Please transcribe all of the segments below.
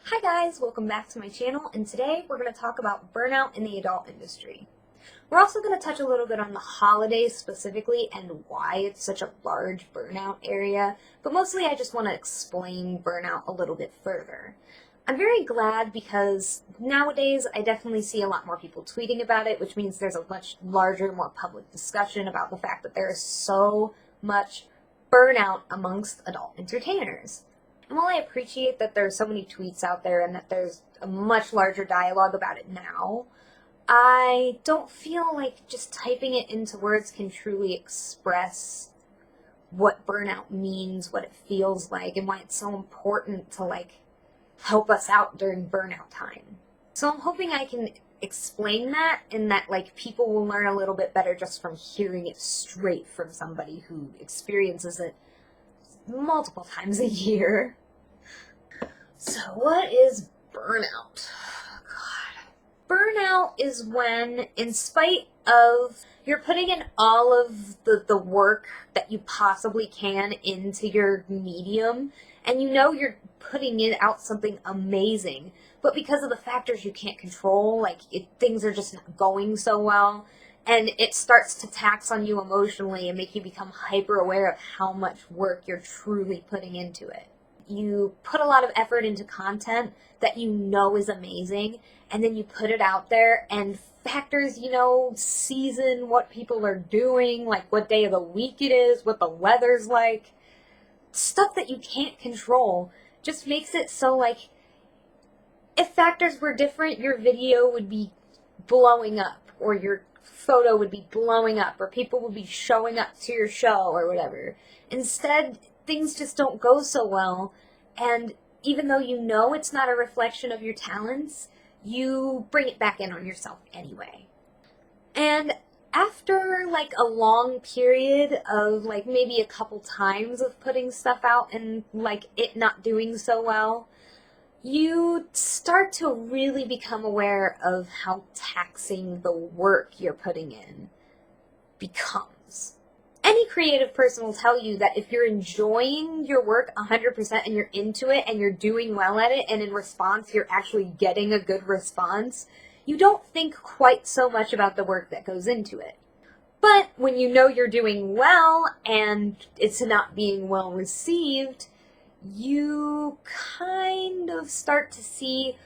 Hi guys, welcome back to my channel, and today we're going to talk about burnout in the adult industry. We're also going to touch a little bit on the holidays specifically and why it's such a large burnout area, but mostly I just want to explain burnout a little bit further. I'm very glad because nowadays I definitely see a lot more people tweeting about it, which means there's a much larger, more public discussion about the fact that there is so much burnout amongst adult entertainers. And while I appreciate that there's so many tweets out there and that there's a much larger dialogue about it now, I don't feel like just typing it into words can truly express what burnout means, what it feels like, and why it's so important to help us out during burnout time. So I'm hoping I can explain that and that people will learn a little bit better just from hearing it straight from somebody who experiences it multiple times a year. So what is burnout? God. Burnout is when, in spite of you're putting in all of the work that you possibly can into your medium, and you know you're putting it out something amazing, but because of the factors you can't control, things are just not going so well, and it starts to tax on you emotionally and make you become hyper aware of how much work you're truly putting into it. You put a lot of effort into content that you know is amazing, and then you put it out there, and factors, season, what people are doing, like what day of the week it is, what the weather's like, stuff that you can't control just makes it so if factors were different, your video would be blowing up, or your photo would be blowing up, or people would be showing up to your show or whatever. Instead, things just don't go so well, and even though you know it's not a reflection of your talents, you bring it back in on yourself anyway. And after a long period of maybe a couple times of putting stuff out and it not doing so well, you start to really become aware of how taxing the work you're putting in becomes. Any creative person will tell you that if you're enjoying your work 100% and you're into it and you're doing well at it, and in response you're actually getting a good response, you don't think quite so much about the work that goes into it. But when you know you're doing well and it's not being well received, you kind of start to see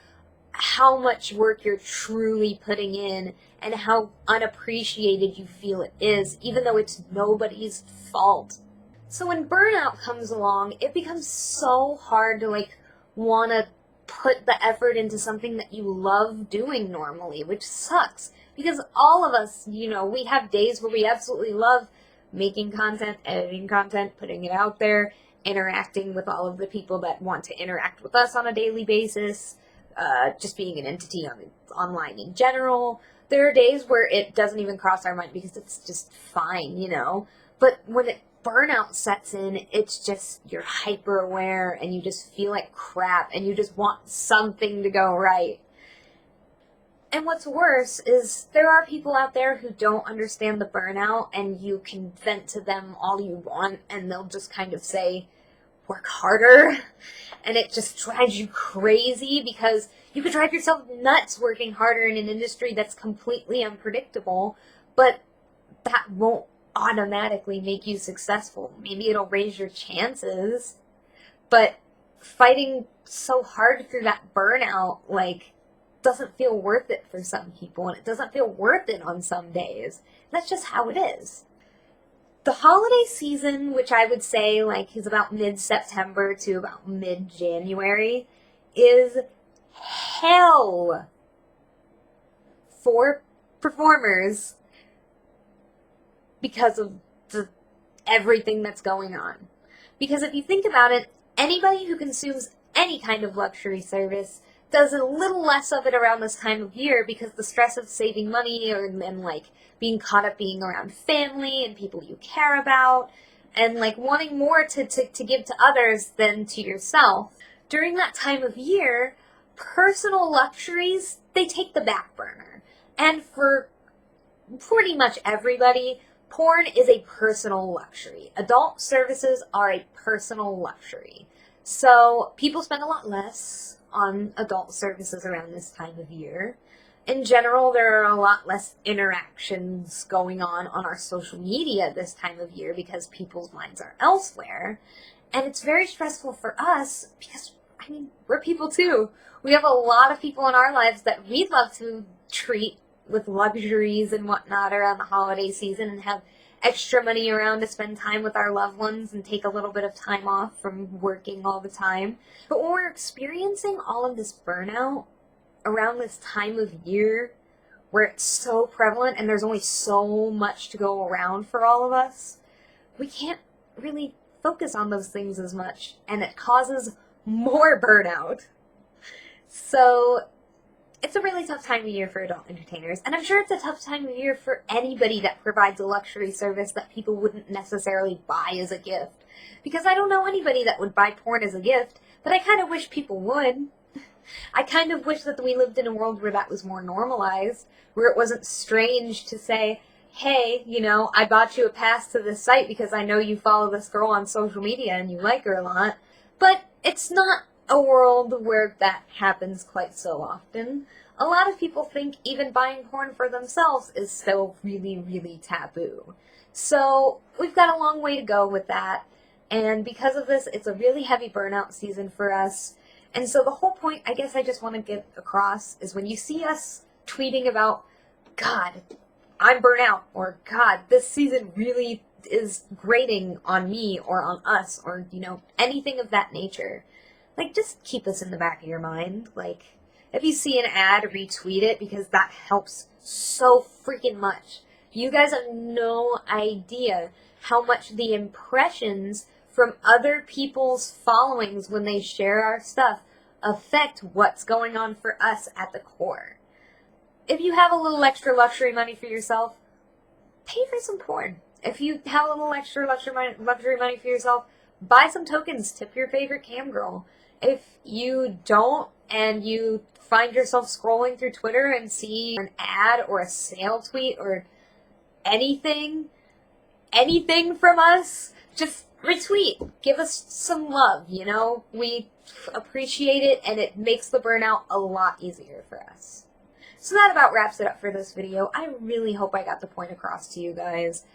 how much work you're truly putting in and how unappreciated you feel it is, even though it's nobody's fault. So when burnout comes along, it becomes so hard to want to put the effort into something that you love doing normally, which sucks because all of us, we have days where we absolutely love making content, editing content, putting it out there, interacting with all of the people that want to interact with us on a daily basis, just being an entity online in general. There are days where it doesn't even cross our mind because it's just fine, But when burnout sets in, it's just you're hyper aware and you just feel like crap and you just want something to go right. And what's worse is there are people out there who don't understand the burnout, and you can vent to them all you want and they'll just kind of say, work harder, and it just drives you crazy because you could drive yourself nuts working harder in an industry that's completely unpredictable, but that won't automatically make you successful. Maybe it'll raise your chances, but fighting so hard through that burnout doesn't feel worth it for some people, and it doesn't feel worth it on some days. That's just how it is. The holiday season, which I would say is about mid-September to about mid-January, is hell for performers because of everything that's going on. Because if you think about it, anybody who consumes any kind of luxury service does a little less of it around this time of year because the stress of saving money and being caught up being around family and people you care about and wanting more to give to others than to yourself. During that time of year, personal luxuries, they take the back burner. And for pretty much everybody, porn is a personal luxury. Adult services are a personal luxury. So people spend a lot less on adult services around this time of year. In general, there are a lot less interactions going on our social media this time of year because people's minds are elsewhere. And it's very stressful for us because, I mean, we're people too. We have a lot of people in our lives that we'd love to treat with luxuries and whatnot around the holiday season and have extra money around to spend time with our loved ones and take a little bit of time off from working all the time. But when we're experiencing all of this burnout around this time of year where it's so prevalent and there's only so much to go around for all of us, we can't really focus on those things as much, and it causes more burnout. So it's a really tough time of year for adult entertainers, and I'm sure it's a tough time of year for anybody that provides a luxury service that people wouldn't necessarily buy as a gift. Because I don't know anybody that would buy porn as a gift, but I kind of wish people would. I kind of wish that we lived in a world where that was more normalized, where it wasn't strange to say, hey, I bought you a pass to this site because I know you follow this girl on social media and you like her a lot. But it's not a world where that happens quite so often. A lot of people think even buying porn for themselves is still really, really taboo. So we've got a long way to go with that. And because of this, it's a really heavy burnout season for us. And so the whole point, I guess I just want to get across, is when you see us tweeting about, God, I'm burnt out, or God, this season really is grating on me or on us, or, anything of that nature. Like, just keep this in the back of your mind. Like, if you see an ad, retweet it, because that helps so freaking much. You guys have no idea how much the impressions from other people's followings when they share our stuff affect what's going on for us at the core. If you have a little extra luxury money for yourself, pay for some porn. If you have a little extra luxury money for yourself, buy some tokens, tip your favorite cam girl. If you don't, and you find yourself scrolling through Twitter and see an ad or a sale tweet or anything from us, just retweet. Give us some love, We appreciate it, and it makes the burnout a lot easier for us. So that about wraps it up for this video. I really hope I got the point across to you guys.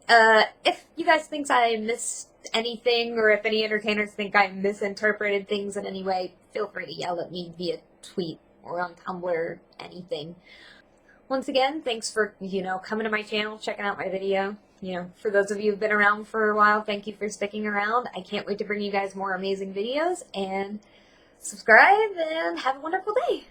If you guys think I missed anything, or if any entertainers think I misinterpreted things in any way, feel free to yell at me via tweet or on Tumblr or anything. Once again, thanks for, coming to my channel, checking out my video. For those of you who've been around for a while, thank you for sticking around. I can't wait to bring you guys more amazing videos, and subscribe, and have a wonderful day.